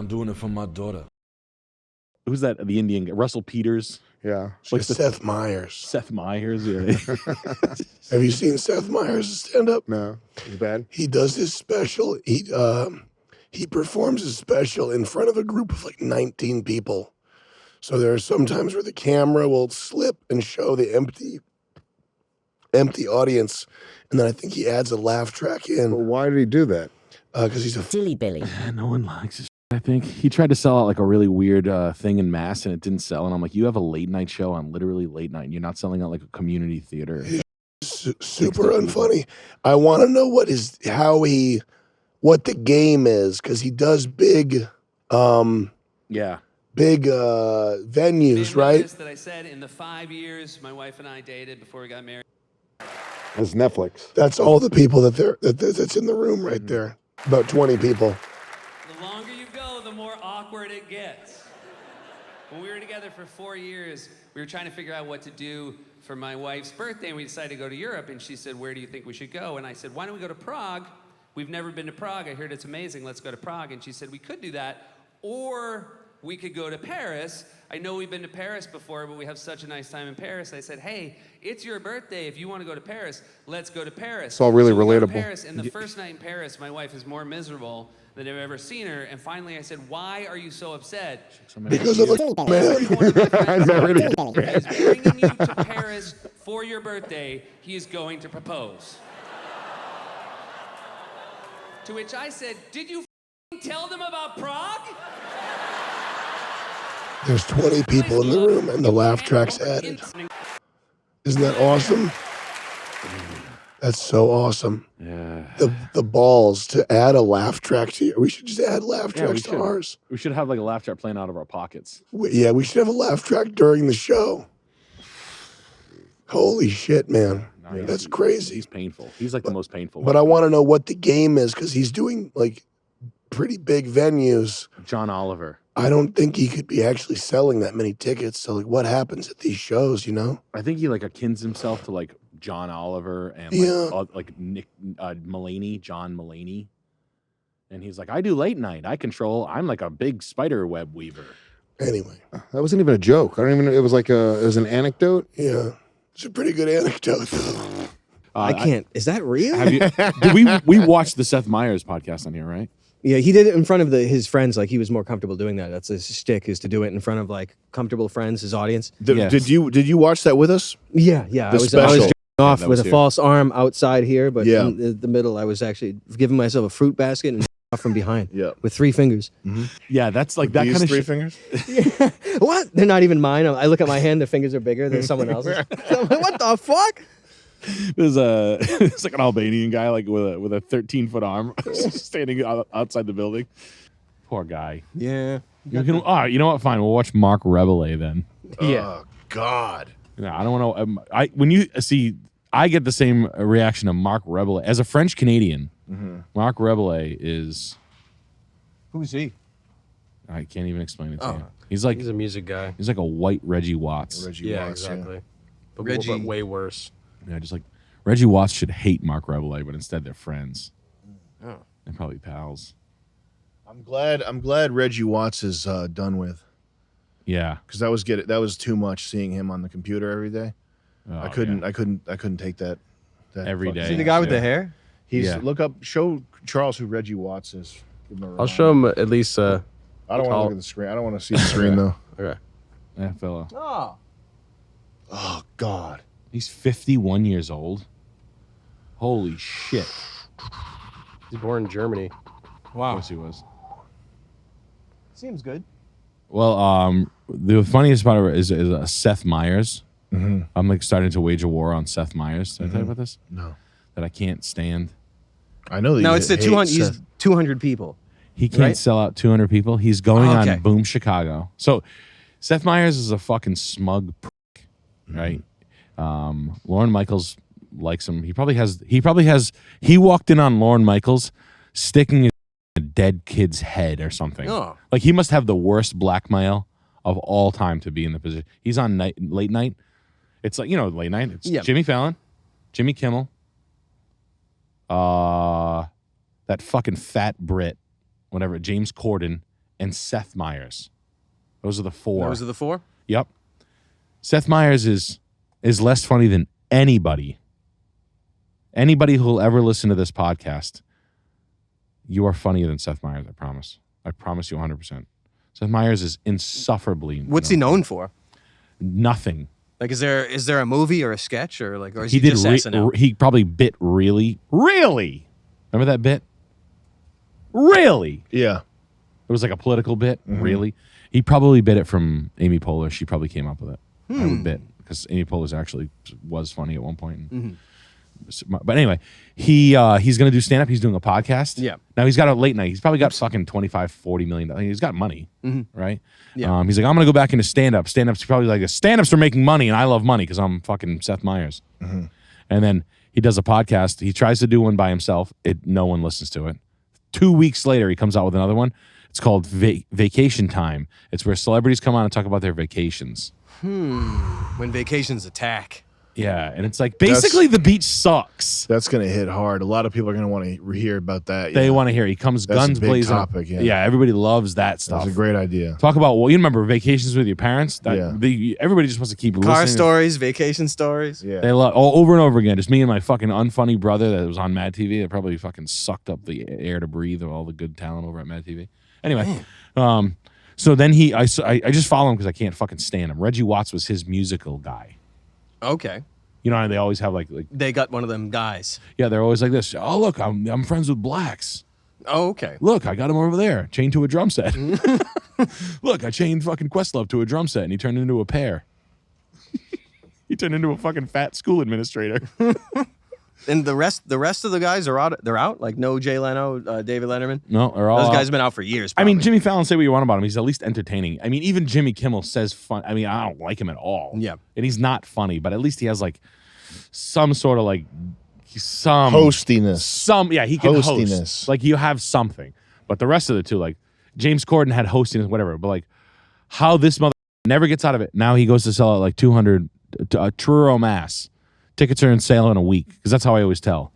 I'm doing it for my daughter. Who's that? The Indian guy? Russell Peters. Yeah. Like Seth Meyers. Seth Meyers. Yeah. Have you seen Seth Meyers stand up? No. He's bad. He does his special. He performs his special in front of a group of like 19 people. So there are some times where the camera will slip and show the empty audience, and then I think he adds a laugh track in. Well, why did he do that? Because he's a Silly Billy. No one likes his. I think he tried to sell out like a really weird thing in Mass, and it didn't sell. And I'm like, you have a late night show on literally late night, and you're not selling out like a community theater. super unfunny. I want to know what the game is, because he does big venues, right? That I said in the 5 years my wife and I dated before we got married. That's Netflix. That's all the people that's in the room right there. About 20 people. The longer you go, the more awkward it gets. When we were together for 4 years, we were trying to figure out what to do for my wife's birthday, and we decided to go to Europe, and she said, where do you think we should go? And I said, why don't we go to Prague? We've never been to Prague. I heard it's amazing. Let's go to Prague. And she said, we could do that, or we could go to Paris. I know we've been to Paris before, but we have such a nice time in Paris. I said, hey, it's your birthday. If you want to go to Paris, let's go to Paris. It's all really so we go to relatable. Paris, and the first night in Paris, my wife is more miserable than I've ever seen her. And finally I said, why are you so upset? Because of the man. Is bringing you to Paris for your birthday. He is going to propose. To which I said, did you tell them about Prague? There's 20 people in the room, and the laugh track's added. Isn't that awesome? That's so awesome. Yeah. The balls to add a laugh track to you. We should just add laugh tracks to ours. We should have like a laugh track playing out of our pockets. We should have a laugh track during the show. Holy shit, man. No, That's crazy. He's painful. He's like the most painful. But I want to know what the game is, because he's doing like pretty big venues. John Oliver. I don't think he could be actually selling that many tickets. So like, what happens at these shows, you know? I think he like akins himself to like John Oliver and like Nick Mulaney, John Mulaney. And he's like, I do late night. I'm like a big spider web weaver. Anyway. That wasn't even a joke. I don't even know. It was like it was an anecdote. Yeah. It's a pretty good anecdote. I can't. Is that real? We watched the Seth Meyers podcast on here, right? Yeah, he did it in front of his friends. Like he was more comfortable doing that. That's his shtick, is to do it in front of like comfortable friends, his audience. Did you watch that with us? Yeah. I was jerking off with a false arm outside here, but in the middle, I was actually giving myself a fruit basket and off from behind. Yeah, with 3 fingers. Mm-hmm. Yeah, that's like that kind of 3 fingers. Yeah. What? They're not even mine. I look at my hand. The fingers are bigger than someone else's. I'm like, what the fuck? There's it's like an Albanian guy like with a 13-foot arm standing outside the building. Poor guy. Yeah. You know what? Fine. We'll watch Mark Rebelay then. Yeah. Oh God. No, I don't want to. When you see, I get the same reaction to Mark Rebelay as a French Canadian. Mm-hmm. Mark Rebelay is. Who's he? I can't even explain it to you. He's a music guy. He's like a white Reggie Watts. Exactly. Yeah. But way worse. Yeah, just like Reggie Watts should hate Mark Rebelay, but instead they're friends. Oh. They're probably pals. I'm glad Reggie Watts is done with. Yeah, because that was too much seeing him on the computer every day. Oh, I couldn't take that every day. Is he the guy with the hair? Show Charles who Reggie Watts is. I'll show him at least. I don't want to look at the screen. I don't want to see the screen though. Okay. That fella. Oh God. He's 51 years old. Holy shit. He's born in Germany. Wow. Of course he was. Seems good. Well, the funniest part is Seth Meyers. Mm-hmm. I'm like starting to wage a war on Seth Meyers. Did I tell you about this? No. That I can't stand. I know that. No, it's the 200. He's 200 people. He can't sell out 200 people. He's going on Boom Chicago. So Seth Meyers is a fucking smug prick, right? Lorne Michaels likes him. He walked in on Lorne Michaels sticking his in a dead kid's head or something. Oh. Like he must have the worst blackmail of all time to be in the position. He's on late night. It's like, late night. It's Jimmy Fallon, Jimmy Kimmel, that fucking fat Brit, whatever, James Corden, and Seth Meyers. Those are the four. Those are the four? Yep. Seth Meyers is less funny than anybody. Anybody who will ever listen to this podcast, you are funnier than Seth Meyers, I promise. I promise you 100%. Seth Meyers is insufferably. What's he known for? Nothing. Like, is there a movie or a sketch or is he just SNL? He probably bit really. Remember that bit? Really? Yeah. It was like a political bit. Really? He probably bit it from Amy Poehler. She probably came up with it. I would bet, because Amy Poehler actually was funny at one point. But anyway, he's going to do stand-up. He's doing a podcast. Yeah. Now he's got a late night. He's probably got fucking $25-40 million. He's got money, right? Yeah. He's like, I'm going to go back into stand-up. Stand-up's probably like, stand-ups are making money, and I love money because I'm fucking Seth Meyers. And then he does a podcast. He tries to do one by himself. No one listens to it. 2 weeks later, he comes out with another one. It's called Vacation Time. It's where celebrities come on and talk about their vacations. When vacations attack. Yeah, and it's like, basically the beach sucks. That's going to hit hard. A lot of people are going to want to hear about that. They want to hear. He comes That's guns a big blazing. topic, yeah. Yeah, everybody loves that stuff. That's a great idea. Talk about, well, you remember vacations with your parents? Everybody just wants to keep Car listening. stories, vacation stories. Yeah. They love over and over again. Just me and my fucking unfunny brother that was on Mad TV. That probably fucking sucked up the air to breathe of all the good talent over at Mad TV. Anyway, so then I just follow him because I can't fucking stand him. Reggie Watts was his musical guy. Okay. You know how they always have like they got one of them guys. Yeah, they're always like this. Oh, look, I'm friends with blacks. Oh, okay. Look, I got him over there, chained to a drum set. Look, I chained fucking Questlove to a drum set, and he turned into a pear. He turned into a fucking fat school administrator. And the rest of the guys are out. They're out. Like no Jay Leno, David Letterman. No, they're all those guys out. have been out for years. Probably. I mean, Jimmy Fallon, say what you want about him. He's at least entertaining. I mean, even Jimmy Kimmel says fun. I mean, I don't like him at all. Yeah. And he's not funny, but at least he has like some sort of like some hostiness. Yeah, he can Hostiness. host. Like you have something. But the rest of the two, like James Corden had hostiness, whatever. But like how this mother never gets out of it. Now he goes to sell at like 200 Truro, Mass. Tickets are in sale in a week because that's how I always tell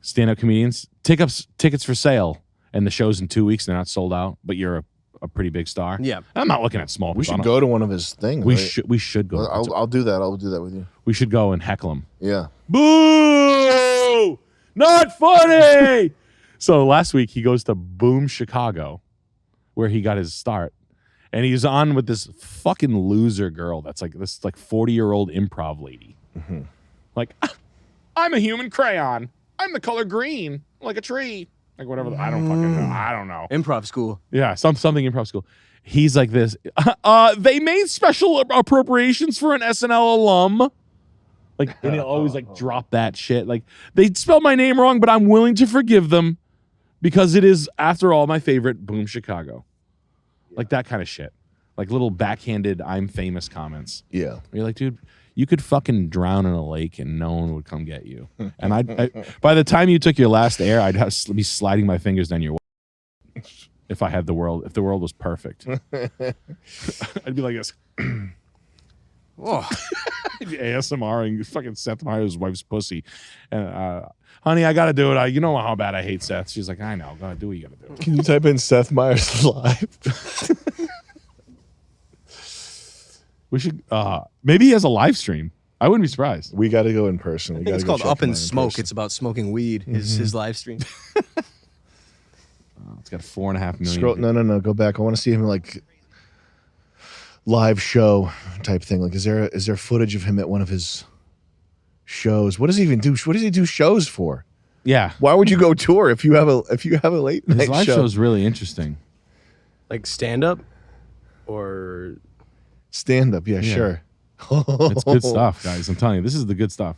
stand-up comedians. Tickets for sale, and the show's in 2 weeks. They're not sold out, but you're a pretty big star. Yeah, I'm not looking at small. We should go to one of his things. We should go. I'll do that. I'll do that with you. We should go and heckle him. Yeah. Boo! Not funny. So last week he goes to Boom Chicago, where he got his start, and he's on with this fucking loser girl that's like this 40-year-old improv lady. Like, I'm a human crayon. I'm the color green, like a tree. Like whatever. I don't fucking know. I don't know. Improv school. Yeah, something improv school. He's like this. They made special appropriations for an SNL alum. Like, and he'll always like drop that shit. Like, they spelled my name wrong, but I'm willing to forgive them because it is, after all, my favorite Boom Chicago. Like that kind of shit. Like little backhanded I'm famous comments. Yeah. Where you're like, dude, you could fucking drown in a lake and no one would come get you. And I by the time you took your last air, I'd be sliding my fingers down your if I had the world, if the world was perfect. I'd be like this. Oh. ASMR-ing fucking Seth Meyers' wife's pussy. And honey, I gotta do it. You know how bad I hate Seth. She's like, I know, gotta do what you gotta do. Can you type in Seth Meyers live? We should maybe he has a live stream. I wouldn't be surprised. We got to go in person. I think it's called Up in Smoke. It's about smoking weed. His live stream. It's got 4.5 million. Scroll, no. Go back. I want to see him like live show type thing. Like, is there footage of him at one of his shows? What does he even do? What does he do shows for? Yeah. Why would you go tour if you have a late night His live show? show's really interesting. Like stand up or stand up? Yeah, sure. It's good stuff, guys. I'm telling you, this is the good stuff.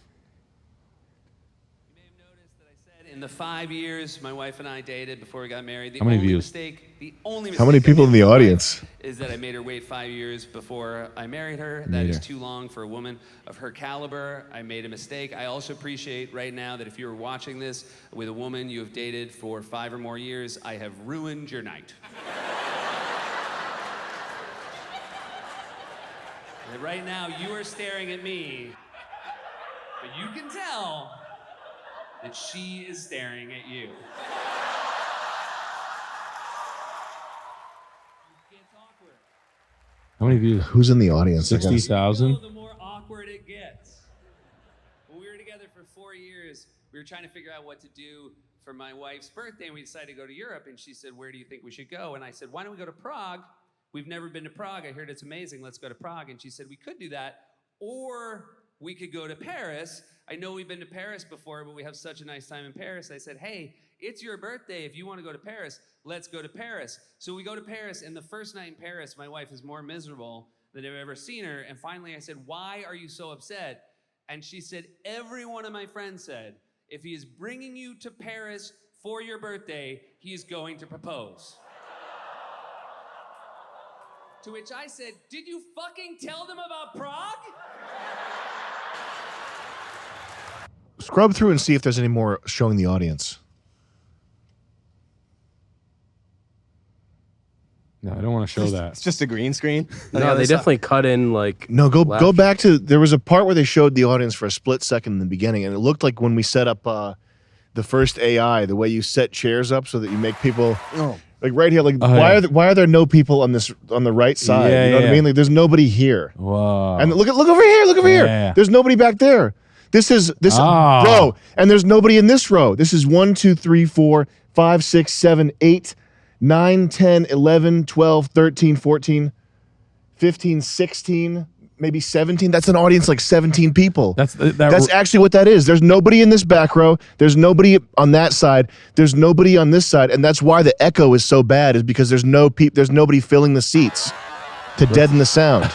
You may have noticed that I said in the 5 years my wife and I dated before we got married, the How many only views? mistake, the only How many mistake I people in made the with my audience? wife is that I made her wait 5 years before I married her. That is too long for a woman of her caliber. I made a mistake. I also appreciate right now that if you're watching this with a woman you have dated for 5 or more years, I have ruined your night. And right now you are staring at me, but you can tell that she is staring at you. How many views? Who's in the audience? 60,000. The more awkward it gets. When we were together for 4 years, we were trying to figure out what to do for my wife's birthday, and we decided to go to Europe, and she said, where do you think we should go? And I said, why don't we go to Prague? We've never been to Prague. I heard it's amazing. Let's go to Prague. And she said, we could do that, or we could go to Paris. I know we've been to Paris before, but we have such a nice time in Paris. I said, hey, it's your birthday. If you want to go to Paris, let's go to Paris. So we go to Paris, and the first night in Paris, my wife is more miserable than I've ever seen her. And finally I said, why are you so upset? And she said, every one of my friends said, if he is bringing you to Paris for your birthday, he is going to propose. To which I said, did you fucking tell them about Prague? Scrub through and see if there's any more showing the audience. No, I don't want to show that. It's just a green screen. No, they definitely cut in like. No, go back to, there was a part where they showed the audience for a split second in the beginning, and it looked like when we set up the first AI, the way you set chairs up so that you make people like right here, like why are there no people on the right side? Yeah, you know what I mean? Like there's nobody here. Whoa. And look over here, Yeah. There's nobody back there. This row, and there's nobody in this row. This is 1, 2, 3, 4, 5, 6, 7, 8, 9, 10, 11, 12, 13, 14, 15, 16, maybe 17. That's an audience like 17 people. That's actually what that is. There's nobody in this back row. There's nobody on that side. There's nobody on this side, and that's why the echo is so bad. Is because there's nobody filling the seats to deaden the sound.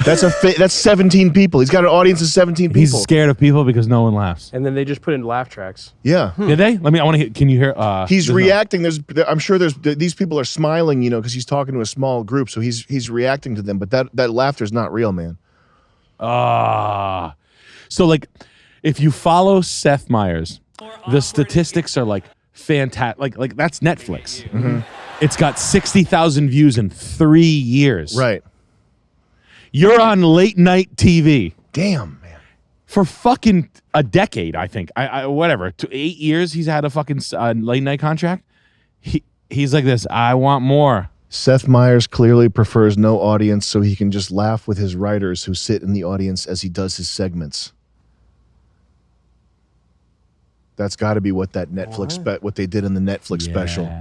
That's 17 people. He's got an audience of 17 people. He's scared of people because no one laughs. And then they just put in laugh tracks. Yeah. Did they? I want to hear. Can you hear? He's reacting. I'm sure these people are smiling, because he's talking to a small group, so he's reacting to them. But that laughter's not real, man. So like, if you follow Seth Meyers, the statistics are like fantastic. Like that's Netflix. Mm-hmm. It's got 60,000 views in 3 years. Right. You're on late night TV. Damn, man. For fucking a decade, I think. Whatever. 8 years he's had a fucking late night contract. He's like this. I want more. Seth Meyers clearly prefers no audience so he can just laugh with his writers who sit in the audience as he does his segments. That's got to be what that Netflix what they did in the Netflix special.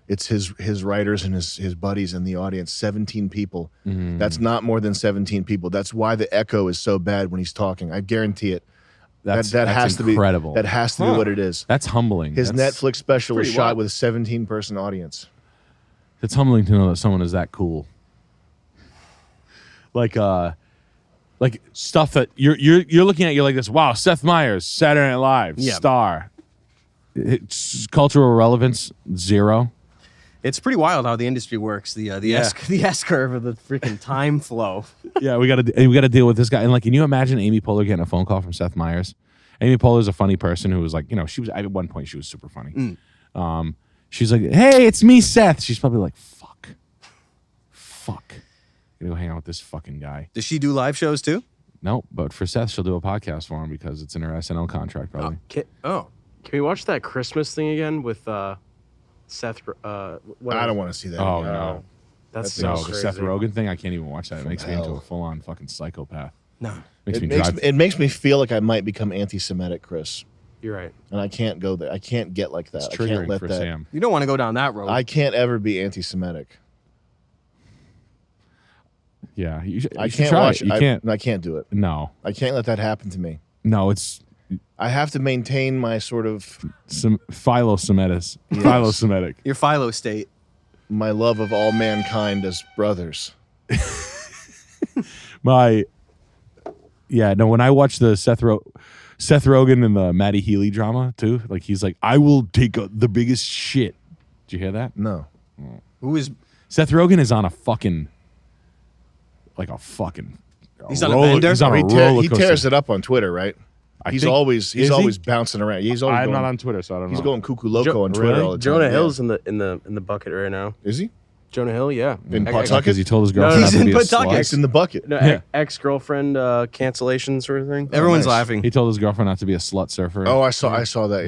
It's his writers and his buddies in the audience, 17 people. Mm. That's not more than 17 people. That's why the echo is so bad when he's talking. I guarantee it. That has incredible. To be, that has to be what it is. That's humbling. His Netflix special was shot with a 17-person audience. It's humbling to know that someone is that cool. Like stuff that you're looking at, you're like this. Wow, Seth Meyers, Saturday Night Live, star. It's cultural relevance 0. It's pretty wild how the industry works. The S curve of the freaking time flow. Yeah, we got to deal with this guy. And like, can you imagine Amy Poehler getting a phone call from Seth Meyers? Amy Poehler's a funny person who was like, she was at one point she was super funny. She's like, hey, it's me, Seth. She's probably like, fuck. I'm gonna go hang out with this fucking guy. Does she do live shows too? No, but for Seth, she'll do a podcast for him because it's in her SNL contract, probably. Can we watch that Christmas thing again with Seth? I don't want to see that. Oh, again. no. That's the crazy. Seth Rogan thing, I can't even watch that. It makes me into a full-on fucking psychopath. No. It makes me feel like I might become anti-Semitic, Chris. You're right. And I can't go there. I can't get like that. It's I can't triggering let for that. Sam. You don't want to go down that road. I can't ever be anti-Semitic. Yeah, I can't try watch. it. I can't do it. No, I can't let that happen to me. no, it's I have to maintain my sort of some philo-Semitic. Philo-Semitic. Your philo state. my love of all mankind as brothers. When I watched the Seth Rogan and the Matty Healy drama too, like he's like, I will take the biggest shit. Did you hear that? No. Who is Seth Rogen is on a fucking He's on a bender? He's on a He roller coaster. tears it up on Twitter, right? He's always he? bouncing around. He's always I'm going, not on Twitter, so I don't know. He's going cuckoo loco on Twitter all the time. Jonah Hill's in the bucket right now. Is he? Jonah Hill, yeah. In because Pawtucket? he told his girlfriend he's not to in be a Pawtucket. slut. It's in the bucket. No, ex-girlfriend cancellation sort of thing. Everyone's nice. laughing. He told his girlfriend not to be a slut surfer. Oh, I saw that. Yeah.